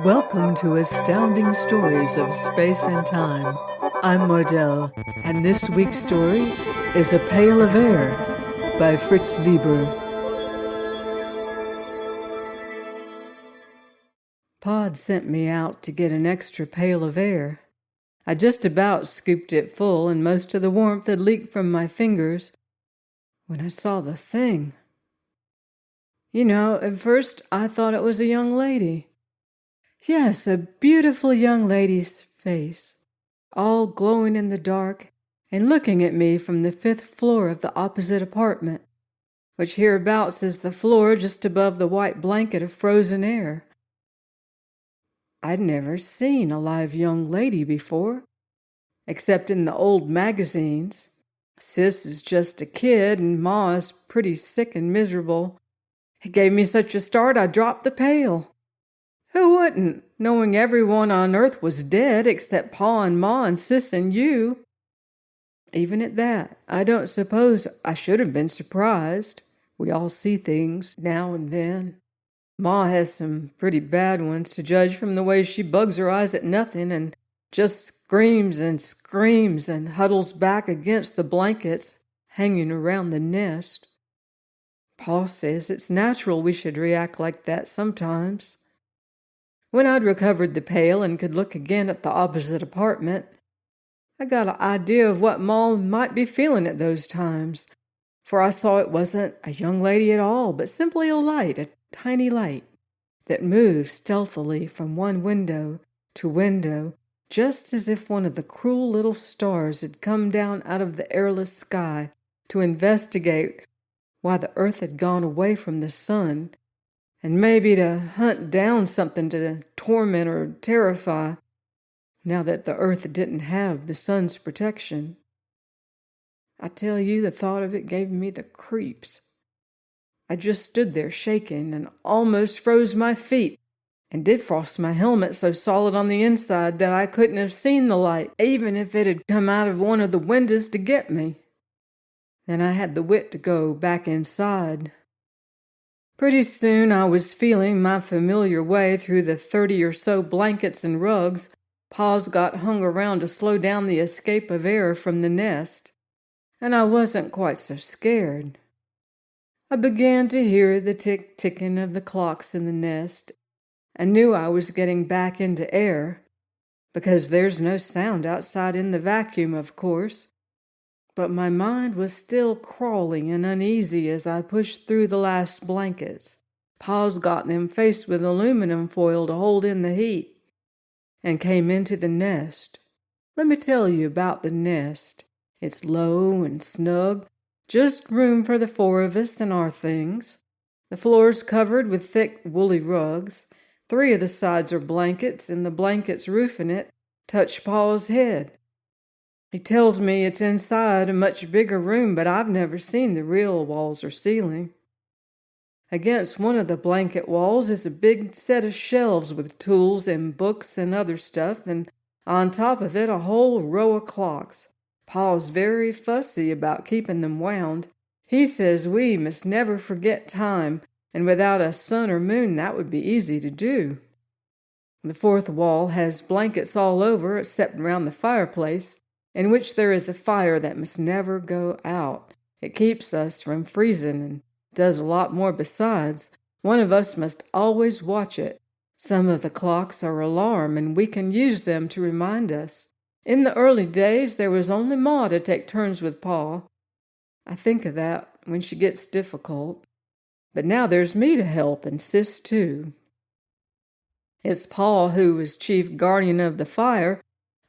Welcome to Astounding Stories of Space and Time. I'm Mardell, and this week's story is A Pail of Air by Fritz Leiber. Pod sent me out to get an extra pail of air. I just about scooped it full, and most of the warmth had leaked from my fingers when I saw the thing. At first I thought it was a young lady. Yes, a beautiful young lady's face, all glowing in the dark and looking at me from the 5th floor of the opposite apartment, which hereabouts is the floor just above the white blanket of frozen air. I'd never seen a live young lady before, except in the old magazines. Sis is just a kid and Ma is pretty sick and miserable. It gave me such a start I dropped the pail. Who wouldn't, knowing everyone on earth was dead except Pa and Ma and Sis and you? Even at that, I don't suppose I should have been surprised. We all see things now and then. Ma has some pretty bad ones, to judge from the way she bugs her eyes at nothing and just screams and huddles back against the blankets hanging around the nest. Pa says it's natural we should react like that sometimes. When I'd recovered the pail and could look again at the opposite apartment, I got an idea of what Ma might be feeling at those times, for I saw it wasn't a young lady at all, but simply a tiny light, that moved stealthily from one window to window, just as if one of the cruel little stars had come down out of the airless sky to investigate why the earth had gone away from the sun, and maybe to hunt down something to torment or terrify, now that the earth didn't have the sun's protection. I tell you, the thought of it gave me the creeps. I just stood there shaking and almost froze my feet, and did frost my helmet so solid on the inside that I couldn't have seen the light, even if it had come out of one of the windows to get me. Then I had the wit to go back inside. Pretty soon I was feeling my familiar way through the 30 or so blankets and rugs Pa's got hung around to slow down the escape of air from the nest, and I wasn't quite so scared. I began to hear the tick-ticking of the clocks in the nest, and knew I was getting back into air, because there's no sound outside in the vacuum, of course. But my mind was still crawling and uneasy as I pushed through the last blankets. Pa's got them faced with aluminum foil to hold in the heat, and came into the nest. Let me tell you about the nest. It's low and snug, just room for the 4 of us and our things. The floor's covered with thick woolly rugs. 3 of the sides are blankets, and the blankets roofing it touch Pa's head. He tells me it's inside a much bigger room, but I've never seen the real walls or ceiling. Against one of the blanket walls is a big set of shelves with tools and books and other stuff, and on top of it a whole row of clocks. Pa's very fussy about keeping them wound. He says we must never forget time, and without a sun or moon that would be easy to do. The 4th wall has blankets all over except around the fireplace, in which there is a fire that must never go out. It keeps us from freezing and does a lot more besides. One of us must always watch it. Some of the clocks are alarm, and we can use them to remind us. In the early days, there was only Ma to take turns with Pa. I think of that when she gets difficult. But now there's me to help, and Sis too. It's Pa who is chief guardian of the fire,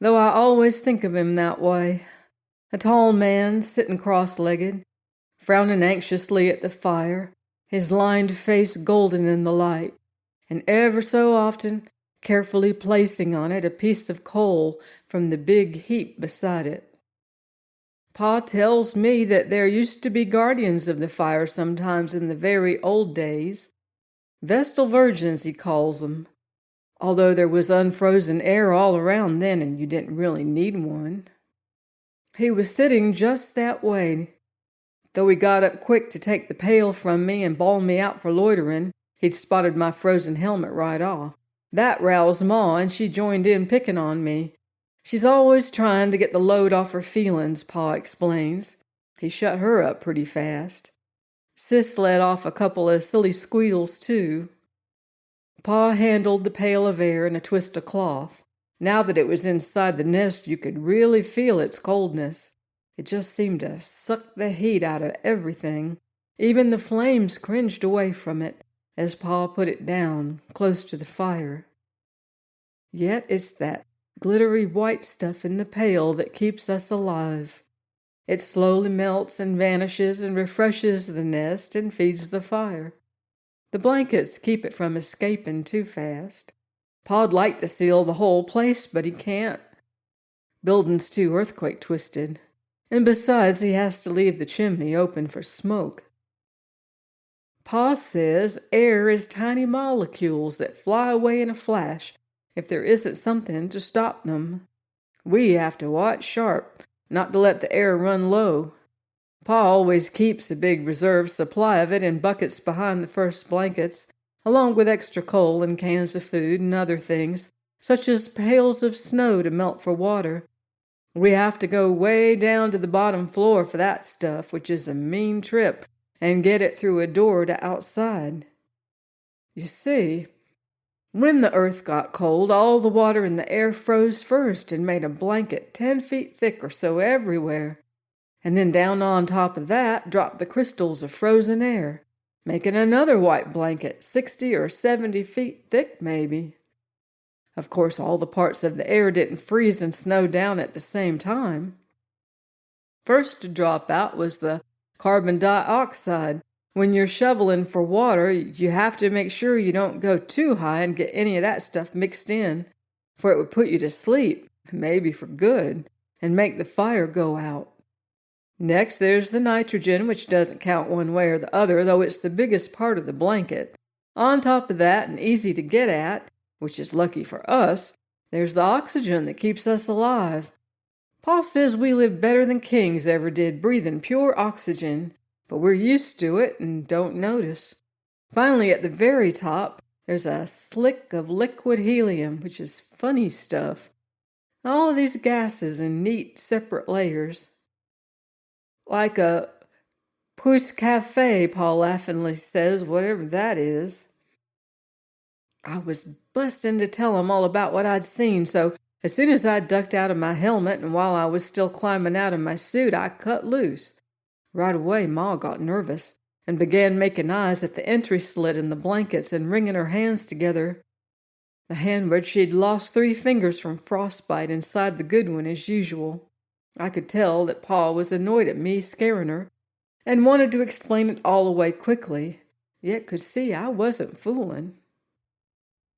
though I always think of him that way. A tall man sitting cross-legged, frowning anxiously at the fire, his lined face golden in the light, and ever so often carefully placing on it a piece of coal from the big heap beside it. Pa tells me that there used to be guardians of the fire sometimes in the very old days. Vestal virgins, he calls them, although there was unfrozen air all around then and you didn't really need one. He was sitting just that way. Though he got up quick to take the pail from me and bawl me out for loitering, he'd spotted my frozen helmet right off. That roused Ma, and she joined in picking on me. She's always trying to get the load off her feelings, Pa explains. He shut her up pretty fast. Sis let off a couple of silly squeals, too. Pa handled the pail of air and a twist of cloth. Now that it was inside the nest, you could really feel its coldness. It just seemed to suck the heat out of everything. Even the flames cringed away from it as Pa put it down close to the fire. Yet it's that glittery white stuff in the pail that keeps us alive. It slowly melts and vanishes and refreshes the nest and feeds the fire. The blankets keep it from escaping too fast. Pa'd like to seal the whole place, but he can't. Building's too earthquake twisted. And besides, he has to leave the chimney open for smoke. Pa says air is tiny molecules that fly away in a flash if there isn't something to stop them. We have to watch sharp, not to let the air run low. Pa always keeps a big reserve supply of it in buckets behind the first blankets, along with extra coal and cans of food and other things, such as pails of snow to melt for water. We have to go way down to the bottom floor for that stuff, which is a mean trip, and get it through a door to outside. You see, when the earth got cold, all the water in the air froze first and made a blanket 10 feet thick or so everywhere. And then down on top of that dropped the crystals of frozen air, making another white blanket 60 or 70 feet thick maybe. Of course, all the parts of the air didn't freeze and snow down at the same time. First to drop out was the carbon dioxide. When you're shoveling for water, you have to make sure you don't go too high and get any of that stuff mixed in, for it would put you to sleep, maybe for good, and make the fire go out. Next, there's the nitrogen, which doesn't count one way or the other, though it's the biggest part of the blanket. On top of that, and easy to get at, which is lucky for us, there's the oxygen that keeps us alive. Pa says we live better than kings ever did, breathing pure oxygen, but we're used to it and don't notice. Finally, at the very top, there's a slick of liquid helium, which is funny stuff. All of these gases in neat, separate layers. Like a pousse café, Pa laughingly says, whatever that is. I was busting to tell him all about what I'd seen, so as soon as I ducked out of my helmet and while I was still climbing out of my suit, I cut loose. Right away, Ma got nervous and began making eyes at the entry slit in the blankets and wringing her hands together. The hand where she'd lost 3 fingers from frostbite inside the good one as usual. I could tell that Pa was annoyed at me scaring her and wanted to explain it all away quickly, yet could see I wasn't fooling.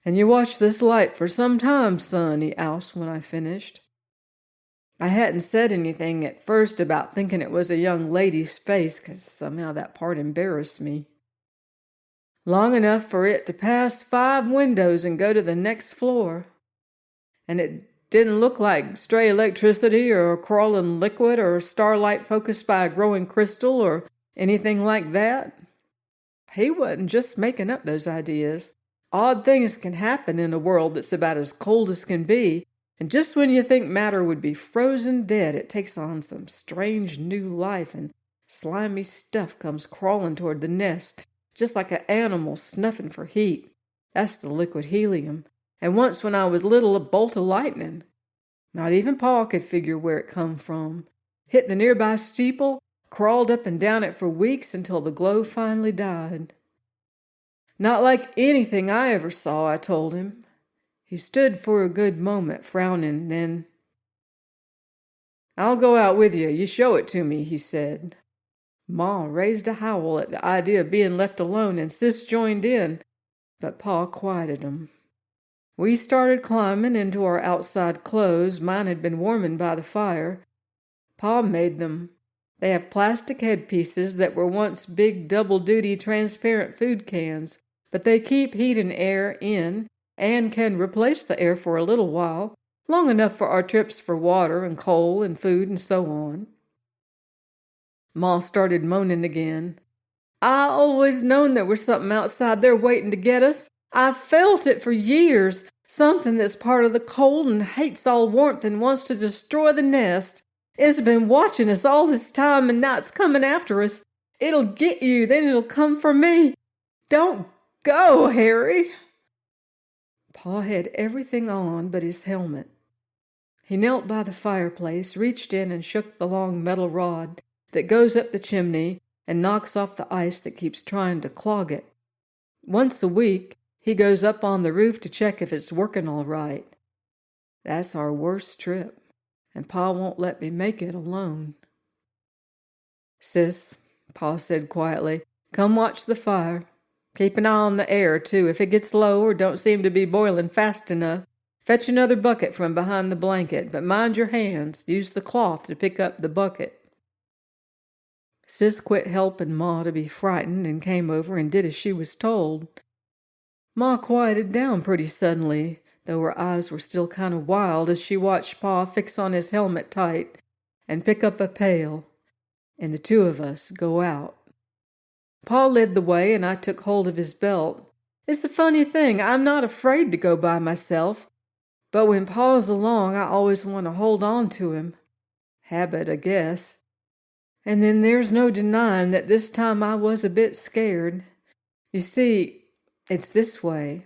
"And you watched this light for some time, son?" he asked when I finished. I hadn't said anything at first about thinking it was a young lady's face, 'cause somehow that part embarrassed me. "Long enough for it to pass 5 windows and go to the next floor. And it didn't look like stray electricity or crawling liquid or starlight focused by a growing crystal or anything like that." He wasn't just making up those ideas. Odd things can happen in a world that's about as cold as can be, and just when you think matter would be frozen dead, it takes on some strange new life and slimy stuff comes crawling toward the nest, just like an animal snuffing for heat. That's the liquid helium. And once when I was little, a bolt of lightning. Not even Pa could figure where it come from. Hit the nearby steeple, crawled up and down it for weeks until the glow finally died. "Not like anything I ever saw," I told him. He stood for a good moment, frowning, then, "I'll go out with you. You show it to me," he said. Ma raised a howl at the idea of being left alone, and Sis joined in, but Pa quieted 'em. We started climbing into our outside clothes. Mine had been warming by the fire. Pa made them. They have plastic headpieces that were once big double-duty transparent food cans, but they keep heat and air in and can replace the air for a little while, long enough for our trips for water and coal and food and so on. Ma started moaning again. "I always known there was something outside there waiting to get us. I've felt it for years, something that's part of the cold and hates all warmth and wants to destroy the nest. It's been watching us all this time and now it's coming after us. It'll get you, then it'll come for me. Don't go, Harry. Pa had everything on but his helmet. He knelt by the fireplace, reached in and shook the long metal rod that goes up the chimney and knocks off the ice that keeps trying to clog it. Once a week, he goes up on the roof to check if it's working all right. That's our worst trip, and Pa won't let me make it alone. Sis, Pa said quietly, come watch the fire. Keep an eye on the air, too. If it gets low or don't seem to be boiling fast enough, fetch another bucket from behind the blanket, but mind your hands. Use the cloth to pick up the bucket. Sis quit helping Ma to be frightened and came over and did as she was told. Ma quieted down pretty suddenly, though her eyes were still kind of wild as she watched Pa fix on his helmet tight and pick up a pail, and the two of us go out. Pa led the way and I took hold of his belt. It's a funny thing, I'm not afraid to go by myself, but when Pa's along I always want to hold on to him. Habit, I guess. And then there's no denying that this time I was a bit scared. You see, it's this way.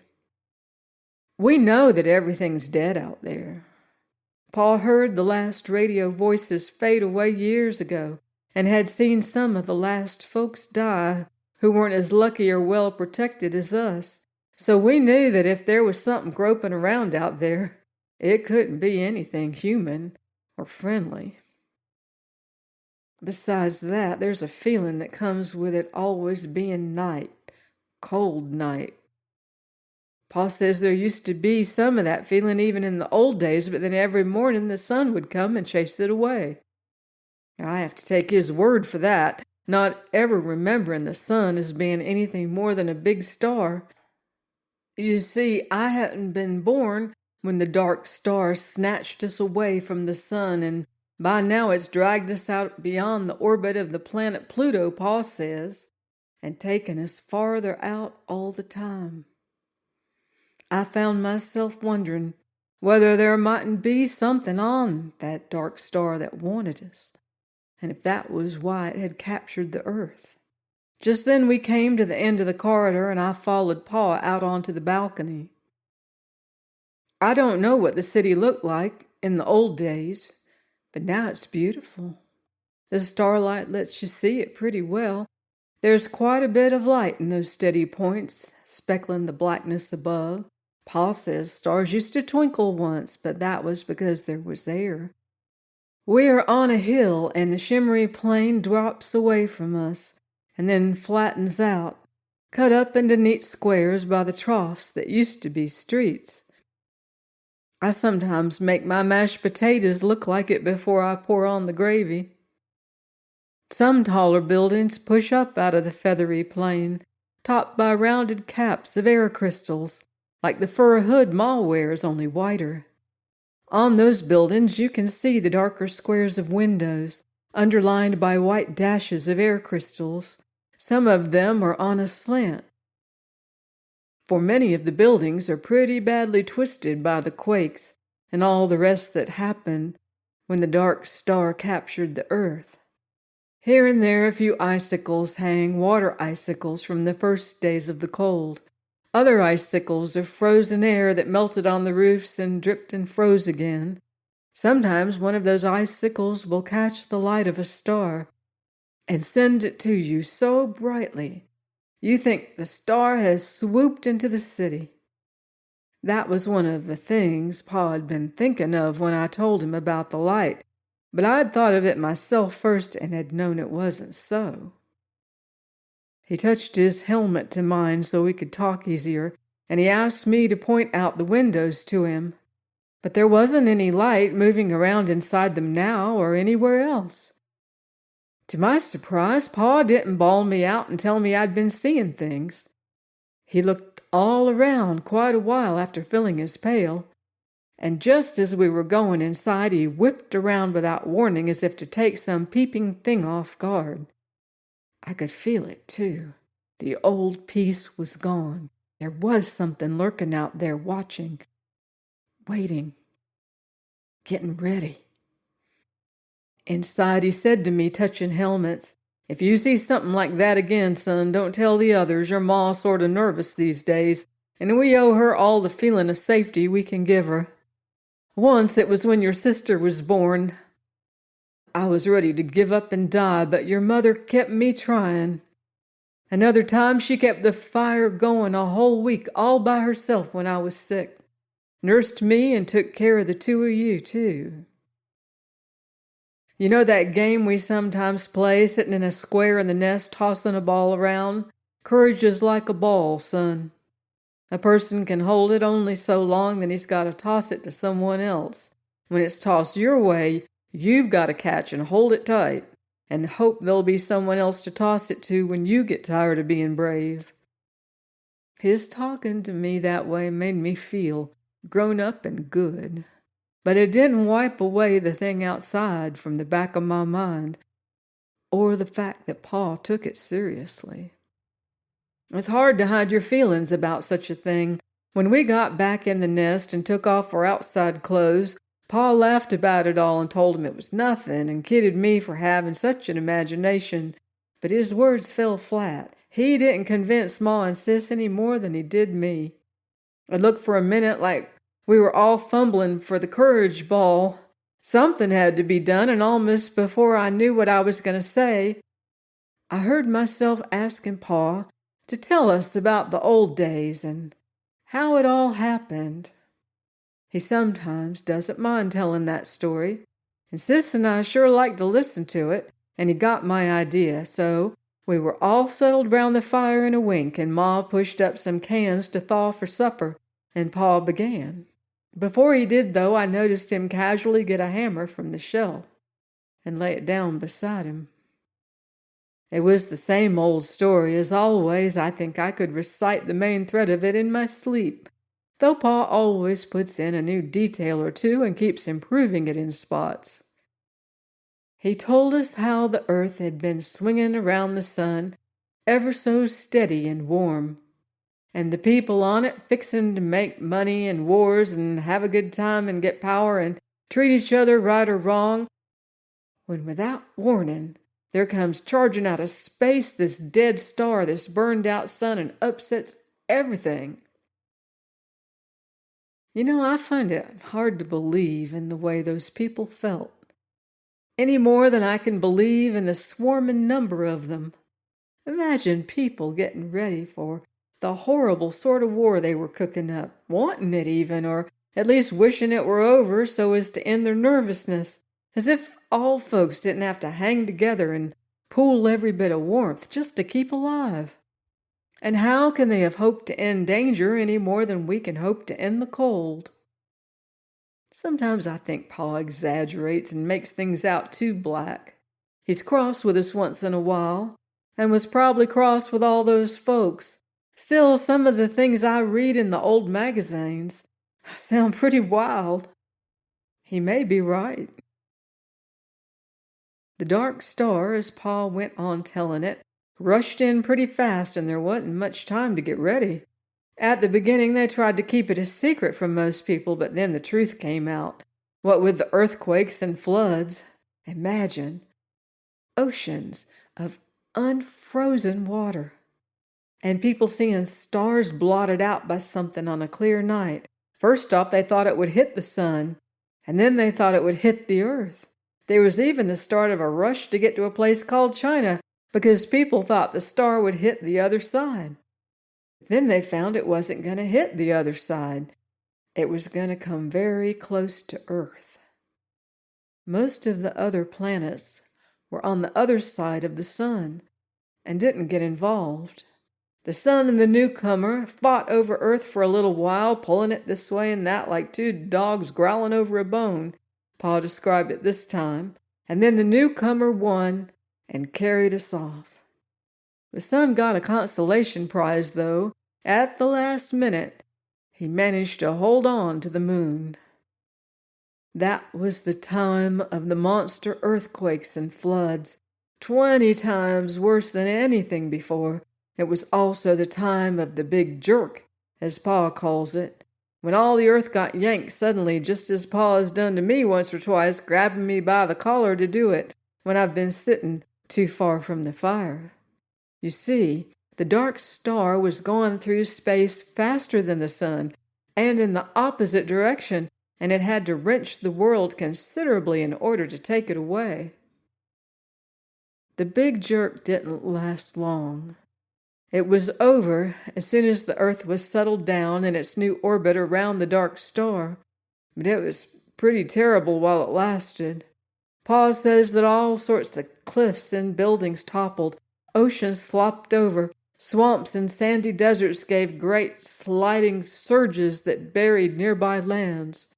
We know that everything's dead out there. Pa heard the last radio voices fade away years ago and had seen some of the last folks die who weren't as lucky or well protected as us. So we knew that if there was something groping around out there, it couldn't be anything human or friendly. Besides that, there's a feeling that comes with it always being night, cold night. Pa says there used to be some of that feeling even in the old days, but then every morning the sun would come and chase it away. I have to take his word for that, not ever remembering the sun as being anything more than a big star. You see, I hadn't been born when the dark star snatched us away from the sun, and by now it's dragged us out beyond the orbit of the planet Pluto, Pa says, and taken us farther out all the time. I found myself wondering whether there mightn't be something on that dark star that wanted us, and if that was why it had captured the earth. Just then we came to the end of the corridor, and I followed Pa out onto the balcony. I don't know what the city looked like in the old days, but now it's beautiful. The starlight lets you see it pretty well. There's quite a bit of light in those steady points, speckling the blackness above. Pa says stars used to twinkle once, but that was because there was air. We are on a hill, and the shimmery plain drops away from us, and then flattens out, cut up into neat squares by the troughs that used to be streets. I sometimes make my mashed potatoes look like it before I pour on the gravy. Some taller buildings push up out of the feathery plain, topped by rounded caps of air crystals, like the fur hood Ma wears, only whiter. On those buildings you can see the darker squares of windows, underlined by white dashes of air crystals. Some of them are on a slant, for many of the buildings are pretty badly twisted by the quakes and all the rest that happened when the dark star captured the earth. Here and there a few icicles hang, water icicles from the first days of the cold. Other icicles of frozen air that melted on the roofs and dripped and froze again. Sometimes one of those icicles will catch the light of a star and send it to you so brightly you think the star has swooped into the city. That was one of the things Pa had been thinking of when I told him about the light, but I'd thought of it myself first and had known it wasn't so. He touched his helmet to mine so we could talk easier, and he asked me to point out the windows to him. But there wasn't any light moving around inside them now or anywhere else. To my surprise, Pa didn't bawl me out and tell me I'd been seeing things. He looked all around quite a while after filling his pail, and just as we were going inside, he whipped around without warning as if to take some peeping thing off guard. I could feel it, too. The old peace was gone. There was something lurking out there watching, waiting, getting ready. Inside, he said to me, touching helmets, "If you see something like that again, son, don't tell the others. Your ma's sort of nervous these days, and we owe her all the feeling of safety we can give her. Once it was when your sister was born. I was ready to give up and die, but your mother kept me trying. Another time she kept the fire going a whole week all by herself when I was sick. Nursed me and took care of the two of you, too. You know that game we sometimes play, sitting in a square in the nest, tossing a ball around? Courage is like a ball, son. A person can hold it only so long, then he's got to toss it to someone else. When it's tossed your way, you've got to catch and hold it tight, and hope there'll be someone else to toss it to when you get tired of being brave." His talking to me that way made me feel grown up and good. But it didn't wipe away the thing outside from the back of my mind, or the fact that Pa took it seriously. It's hard to hide your feelings about such a thing. When we got back in the nest and took off our outside clothes, Pa laughed about it all and told him it was nothing and kidded me for having such an imagination. But his words fell flat. He didn't convince Ma and Sis any more than he did me. It looked for a minute like we were all fumbling for the courage ball. Something had to be done, and almost before I knew what I was going to say, I heard myself asking Pa to tell us about the old days and how it all happened. He sometimes doesn't mind telling that story, and Sis and I sure like to listen to it, and he got my idea, so we were all settled round the fire in a wink, and Ma pushed up some cans to thaw for supper, and Pa began. Before he did, though, I noticed him casually get a hammer from the shelf and lay it down beside him. It was the same old story as always. I think I could recite the main thread of it in my sleep, though Pa always puts in a new detail or two and keeps improving it in spots. He told us how the earth had been swinging around the sun, ever so steady and warm, and the people on it fixin' to make money and wars and have a good time and get power and treat each other right or wrong, when without warning there comes charging out of space this dead star, this burned out sun, and upsets everything. You know, I find it hard to believe in the way those people felt, any more than I can believe in the swarming number of them. Imagine people getting ready for the horrible sort of war they were cooking up, wanting it even, or at least wishing it were over so as to end their nervousness, as if all folks didn't have to hang together and pool every bit of warmth just to keep alive. And how can they have hoped to end danger any more than we can hope to end the cold? Sometimes I think Pa exaggerates and makes things out too black. He's cross with us once in a while, and was probably cross with all those folks. Still, some of the things I read in the old magazines sound pretty wild. He may be right. The dark star, as Pa went on telling it, rushed in pretty fast, and there wasn't much time to get ready. At the beginning, they tried to keep it a secret from most people, but then the truth came out. What with the earthquakes and floods, imagine oceans of unfrozen water, and people seeing stars blotted out by something on a clear night. First off, they thought it would hit the sun, and then they thought it would hit the earth. There was even the start of a rush to get to a place called China, because people thought the star would hit the other side. Then they found it wasn't going to hit the other side. It was going to come very close to Earth. Most of the other planets were on the other side of the sun and didn't get involved. The sun and the newcomer fought over Earth for a little while, pulling it this way and that like two dogs growling over a bone, Pa described it this time, and then the newcomer won and carried us off. The sun got a consolation prize, though. At the last minute, he managed to hold on to the moon. That was the time of the monster earthquakes and floods, 20 times worse than anything before. It was also the time of the big jerk as Pa calls it, when all the earth got yanked suddenly, just as Pa has done to me once or twice, grabbing me by the collar to do it when I've been sitting too far from the fire. You see, the dark star was going through space faster than the sun and in the opposite direction, and it had to wrench the world considerably in order to take it away. The big jerk didn't last long. It was over as soon as the Earth was settled down in its new orbit around the dark star, but it was pretty terrible while it lasted. Pa says that all sorts of cliffs and buildings toppled, oceans slopped over, swamps and sandy deserts gave great sliding surges that buried nearby lands.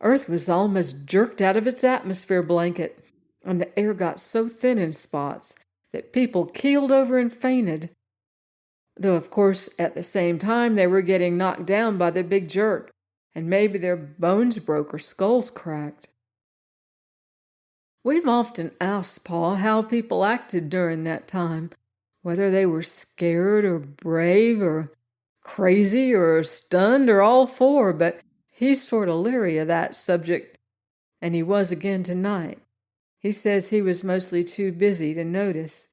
Earth was almost jerked out of its atmosphere blanket, and the air got so thin in spots that people keeled over and fainted. Though, of course, at the same time they were getting knocked down by the big jerk, and maybe their bones broke or skulls cracked. We've often asked Pa how people acted during that time, whether they were scared or brave or crazy or stunned or all four, but he's sort of leery of that subject, and he was again tonight. He says he was mostly too busy to notice.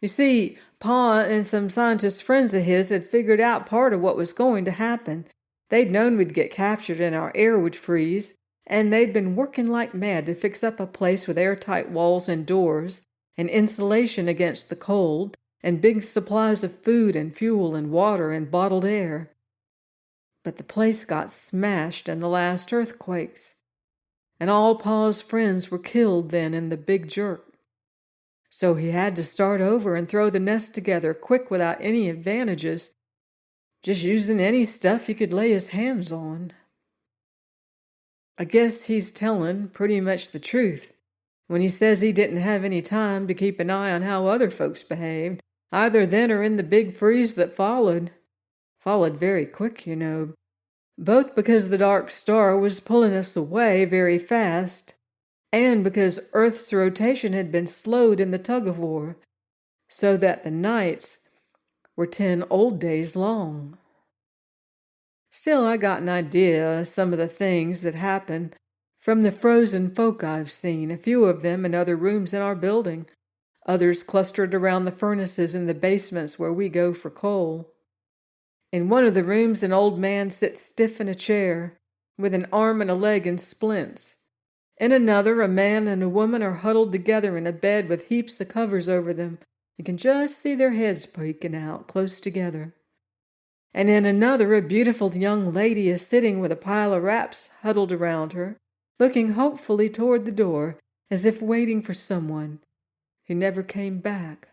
You see, Pa and some scientist friends of his had figured out part of what was going to happen. They'd known we'd get captured and our air would freeze, and they'd been working like mad to fix up a place with airtight walls and doors, and insulation against the cold, and big supplies of food and fuel and water and bottled air. But the place got smashed in the last earthquakes, and all Pa's friends were killed then in the big jerk. So he had to start over and throw the nest together quick without any advantages, just using any stuff he could lay his hands on. I guess he's telling pretty much the truth when he says he didn't have any time to keep an eye on how other folks behaved, either then or in the big freeze that followed. Followed very quick, you know, both because the dark star was pulling us away very fast, and because Earth's rotation had been slowed in the tug-of-war, so that the nights were 10 old days long. Still, I got an idea of some of the things that happened from the frozen folk I've seen, a few of them in other rooms in our building, others clustered around the furnaces in the basements where we go for coal. In one of the rooms, an old man sits stiff in a chair, with an arm and a leg in splints. In another, a man and a woman are huddled together in a bed with heaps of covers over them. You can just see their heads peeking out close together. And in another, a beautiful young lady is sitting with a pile of wraps huddled around her, looking hopefully toward the door, as if waiting for someone who never came back,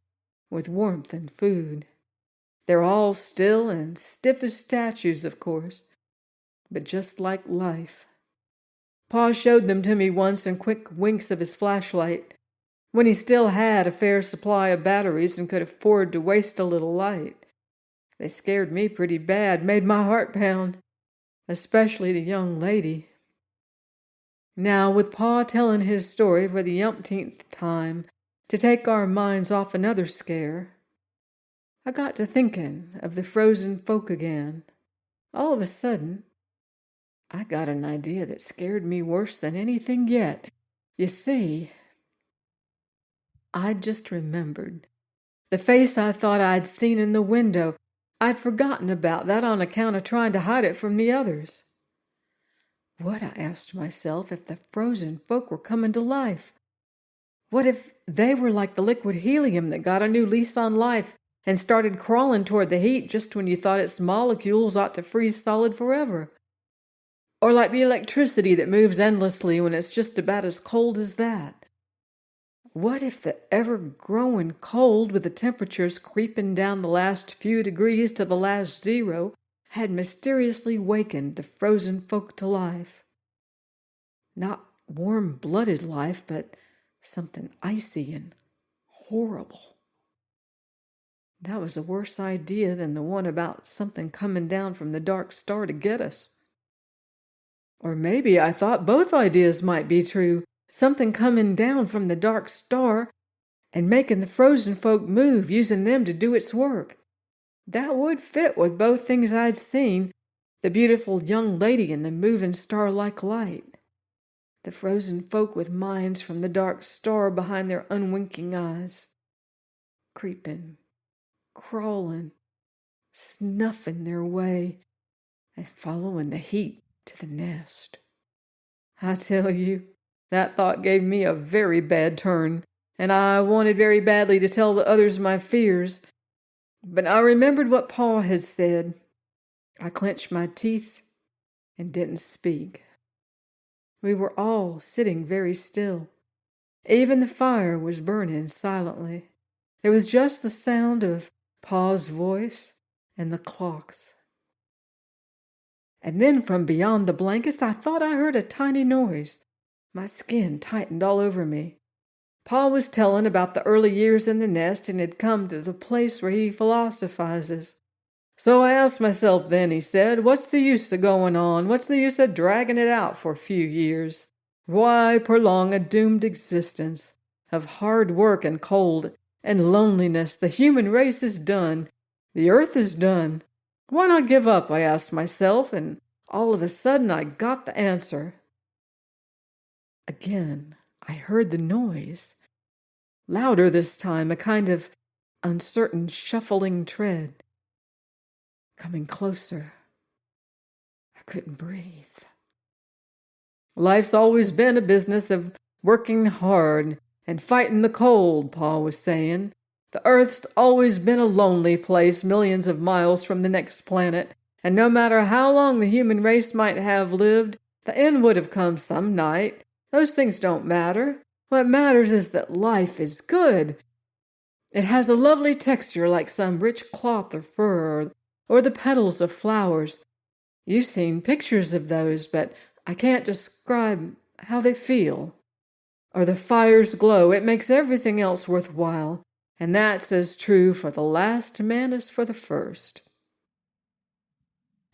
with warmth and food. They're all still and stiff as statues, of course, but just like life. Pa showed them to me once in quick winks of his flashlight, when he still had a fair supply of batteries and could afford to waste a little light. They scared me pretty bad, made my heart pound, especially the young lady. Now, with Pa telling his story for the umpteenth time, to take our minds off another scare, I got to thinking of the frozen folk again. All of a sudden, I got an idea that scared me worse than anything yet. You see, I just remembered the face I thought I'd seen in the window. I'd forgotten about that on account of trying to hide it from the others. What, I asked myself, if the frozen folk were coming to life? What if they were like the liquid helium that got a new lease on life and started crawling toward the heat just when you thought its molecules ought to freeze solid forever? Or like the electricity that moves endlessly when it's just about as cold as that? What if the ever-growing cold, with the temperatures creeping down the last few degrees to the last zero, had mysteriously wakened the frozen folk to life? Not warm-blooded life, but something icy and horrible. That was a worse idea than the one about something coming down from the dark star to get us. Or maybe I thought both ideas might be true. Something coming down from the dark star and making the frozen folk move, using them to do its work. That would fit with both things I'd seen, the beautiful young lady and the moving star-like light, the frozen folk with minds from the dark star behind their unwinking eyes, creeping, crawling, snuffing their way and following the heat to the nest. I tell you, that thought gave me a very bad turn, and I wanted very badly to tell the others my fears. But I remembered what Paul had said. I clenched my teeth and didn't speak. We were all sitting very still. Even the fire was burning silently. There was just the sound of Paul's voice and the clocks. And then from beyond the blankets, I thought I heard a tiny noise. My skin tightened all over me. Paul was telling about the early years in the nest and had come to the place where he philosophizes. So I asked myself then, he said, what's the use of going on? What's the use of dragging it out for a few years? Why prolong a doomed existence of hard work and cold and loneliness? The human race is done. The earth is done. Why not give up? I asked myself, and all of a sudden I got the answer. Again, I heard the noise. Louder this time, a kind of uncertain shuffling tread. Coming closer. I couldn't breathe. Life's always been a business of working hard and fighting the cold, Paul was saying. The Earth's always been a lonely place millions of miles from the next planet, and no matter how long the human race might have lived, the end would have come some night. Those things don't matter. What matters is that life is good. It has a lovely texture like some rich cloth or fur or the petals of flowers. You've seen pictures of those, but I can't describe how they feel. Or the fire's glow. It makes everything else worthwhile. And that's as true for the last man as for the first.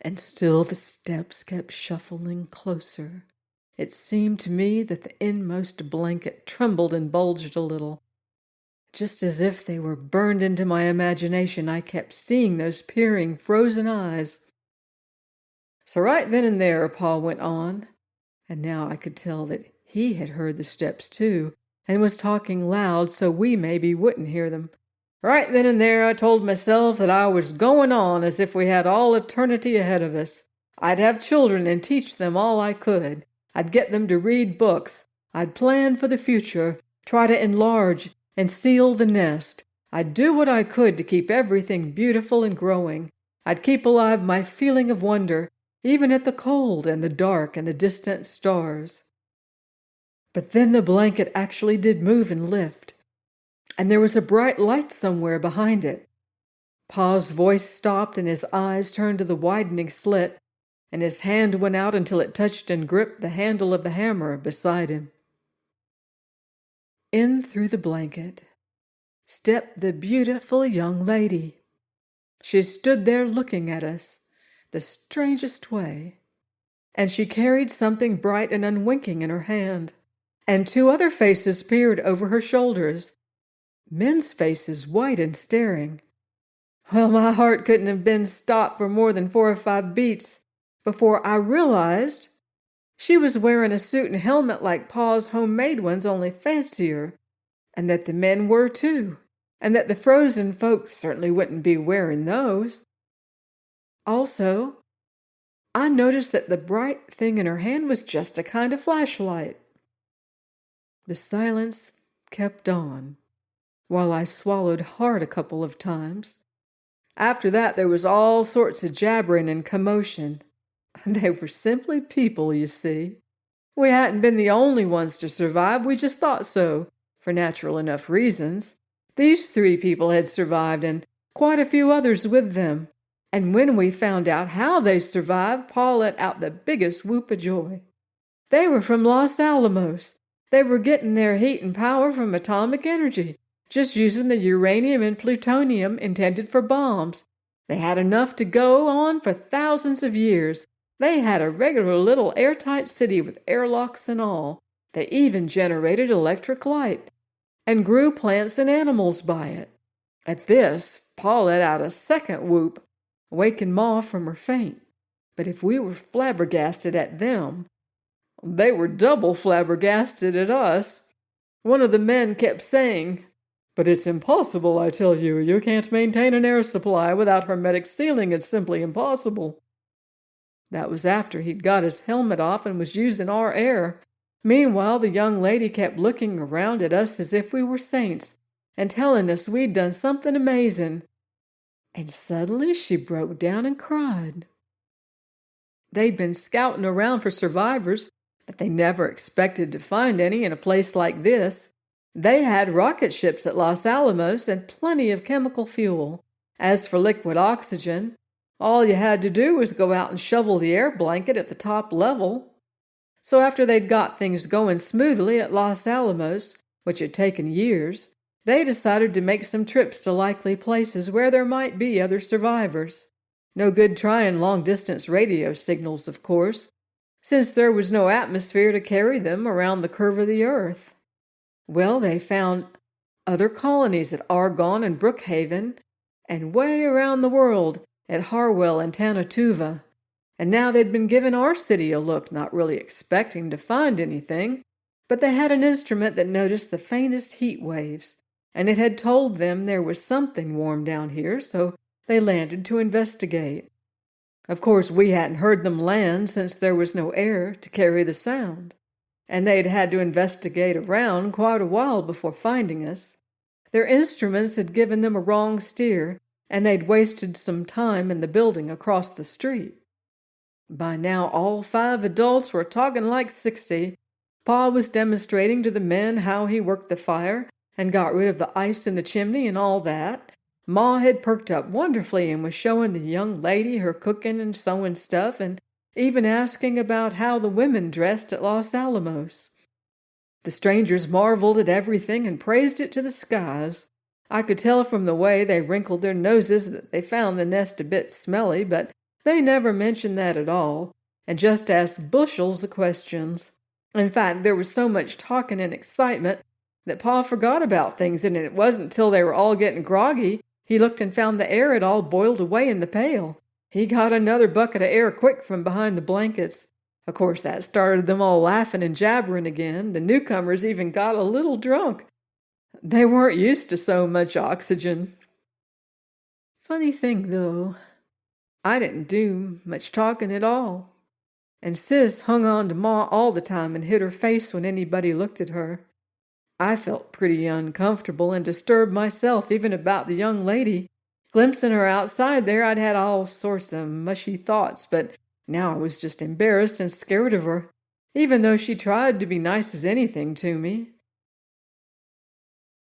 And still the steps kept shuffling closer. It seemed to me that the inmost blanket trembled and bulged a little. Just as if they were burned into my imagination, I kept seeing those peering, frozen eyes. So right then and there, Paul went on, and now I could tell that he had heard the steps too, and was talking loud so we maybe wouldn't hear them. Right then and there, I told myself that I was going on as if we had all eternity ahead of us. I'd have children and teach them all I could. I'd get them to read books. I'd plan for the future, try to enlarge and seal the nest. I'd do what I could to keep everything beautiful and growing. I'd keep alive my feeling of wonder, even at the cold and the dark and the distant stars. But then the blanket actually did move and lift, and there was a bright light somewhere behind it. Pa's voice stopped and his eyes turned to the widening slit, and his hand went out until it touched and gripped the handle of the hammer beside him. In through the blanket stepped the beautiful young lady. She stood there looking at us the strangest way, and she carried something bright and unwinking in her hand, and two other faces peered over her shoulders, men's faces, white and staring. Well, my heart couldn't have been stopped for more than 4 or 5 beats before I realized she was wearing a suit and helmet like Pa's homemade ones, only fancier, and that the men were too, and that the frozen folks certainly wouldn't be wearing those. Also, I noticed that the bright thing in her hand was just a kind of flashlight. The silence kept on, while I swallowed hard a couple of times. After that, there was all sorts of jabbering and commotion. They were simply people, you see. We hadn't been the only ones to survive, we just thought so, for natural enough reasons. These 3 people had survived, and quite a few others with them. And when we found out how they survived, Paul let out the biggest whoop of joy. They were from Los Alamos. They were getting their heat and power from atomic energy, just using the uranium and plutonium intended for bombs. They had enough to go on for thousands of years. They had a regular little airtight city with airlocks and all. They even generated electric light and grew plants and animals by it. At this, Pa let out a second whoop, waking Ma from her faint. But if we were flabbergasted at them, they were double flabbergasted at us. One of the men kept saying, "But it's impossible, I tell you. You can't maintain an air supply without hermetic sealing. It's simply impossible." That was after he'd got his helmet off and was using our air. Meanwhile, the young lady kept looking around at us as if we were saints and telling us we'd done something amazing. And suddenly she broke down and cried. They'd been scouting around for survivors, but they never expected to find any in a place like this. They had rocket ships at Los Alamos and plenty of chemical fuel. As for liquid oxygen, all you had to do was go out and shovel the air blanket at the top level. So after they'd got things going smoothly at Los Alamos, which had taken years, they decided to make some trips to likely places where there might be other survivors. No good trying long-distance radio signals, of course, since there was no atmosphere to carry them around the curve of the Earth. Well, they found other colonies at Argonne and Brookhaven, and way around the world at Harwell and Tanatuva. And now they'd been giving our city a look, not really expecting to find anything, but they had an instrument that noticed the faintest heat waves, and it had told them there was something warm down here, so they landed to investigate. Of course, we hadn't heard them land since there was no air to carry the sound, and they'd had to investigate around quite a while before finding us. Their instruments had given them a wrong steer, and they'd wasted some time in the building across the street. By now, all 5 adults were talking like 60. Pa was demonstrating to the men how he worked the fire and got rid of the ice in the chimney and all that. Ma had perked up wonderfully and was showing the young lady her cooking and sewing stuff and even asking about how the women dressed at Los Alamos. The strangers marveled at everything and praised it to the skies. I could tell from the way they wrinkled their noses that they found the nest a bit smelly, but they never mentioned that at all, and just asked bushels of questions. In fact, there was so much talking and excitement that Pa forgot about things, and it wasn't till they were all getting groggy he looked and found the air had all boiled away in the pail. He got another bucket of air quick from behind the blankets. Of course, that started them all laughing and jabbering again. The newcomers even got a little drunk. They weren't used to so much oxygen. Funny thing, though, I didn't do much talking at all, and Sis hung on to Ma all the time and hid her face when anybody looked at her. I felt pretty uncomfortable and disturbed myself, even about the young lady. Glimpsing her outside there, I'd had all sorts of mushy thoughts, but now I was just embarrassed and scared of her, even though she tried to be nice as anything to me.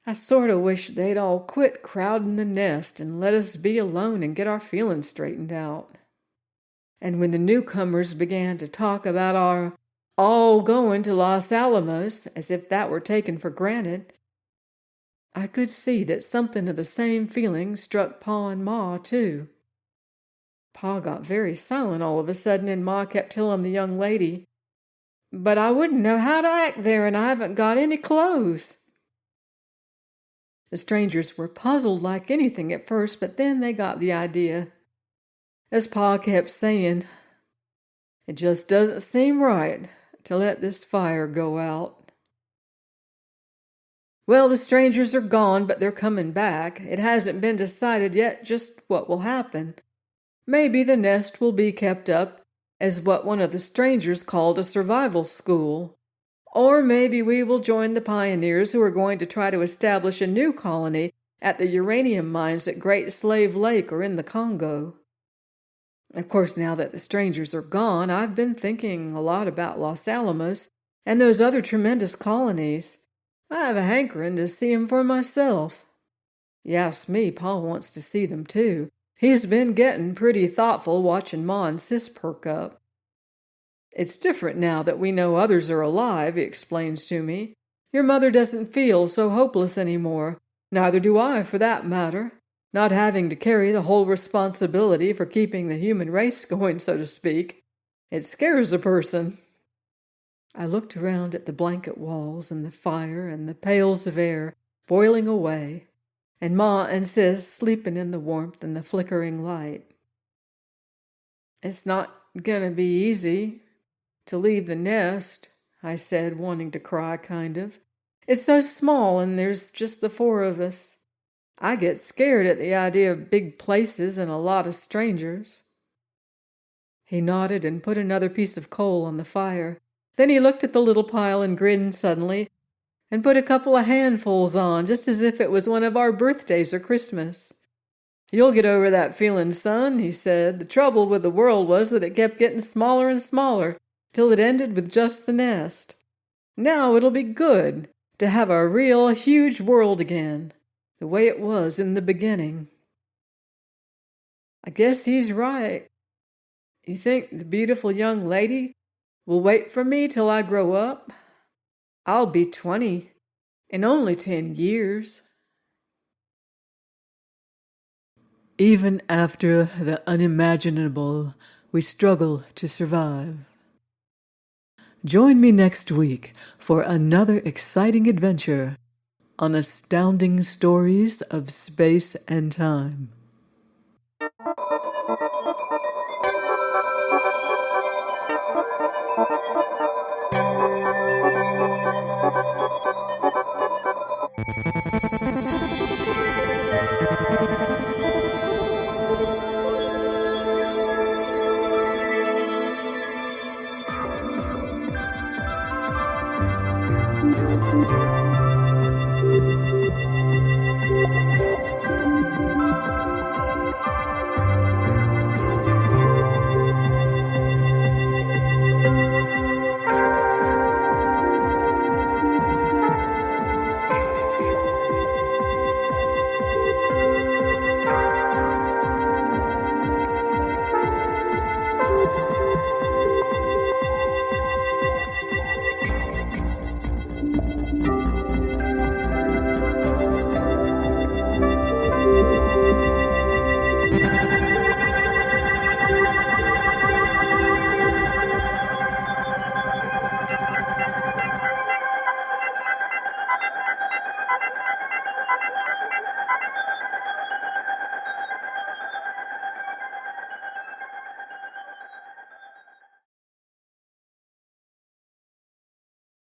I sort of wish they'd all quit crowding the nest and let us be alone and get our feelings straightened out. And when the newcomers began to talk about our all going to Los Alamos, as if that were taken for granted, I could see that something of the same feeling struck Pa and Ma, too. Pa got very silent all of a sudden, and Ma kept telling the young lady, "But I wouldn't know how to act there, and I haven't got any clothes." The strangers were puzzled like anything at first, but then they got the idea. As Pa kept saying, "It just doesn't seem right to let this fire go out." Well, the strangers are gone, but they're coming back. It hasn't been decided yet just what will happen. Maybe the nest will be kept up as what one of the strangers called a survival school. Or maybe we will join the pioneers who are going to try to establish a new colony at the uranium mines at Great Slave Lake or in the Congo. Of course, now that the strangers are gone, I've been thinking a lot about Los Alamos and those other tremendous colonies. I have a hankering to see 'em for myself. You ask me, Pa wants to see them too. He's been getting pretty thoughtful watching Ma and Sis perk up. "It's different now that we know others are alive," he explains to me. "Your mother doesn't feel so hopeless anymore. Neither do I, for that matter. Not having to carry the whole responsibility for keeping the human race going, so to speak. It scares a person." I looked around at the blanket walls and the fire and the pails of air boiling away, and Ma and Sis sleeping in the warmth and the flickering light. It's not gonna be easy to leave the nest, I said, wanting to cry, kind of. It's so small and there's just the four of us. I get scared at the idea of big places and a lot of strangers. He nodded and put another piece of coal on the fire. Then he looked at the little pile and grinned suddenly and put a couple of handfuls on, just as if it was one of our birthdays or Christmas. "You'll get over that feeling, son," he said. "The trouble with the world was that it kept getting smaller and smaller till it ended with just the nest. Now it'll be good to have a real huge world again, the way it was in the beginning." I guess he's right. You think the beautiful young lady will wait for me till I grow up? I'll be 20 in only 10 years. Even after the unimaginable, we struggle to survive. Join me next week for another exciting adventure on Astounding Stories of Space and Time.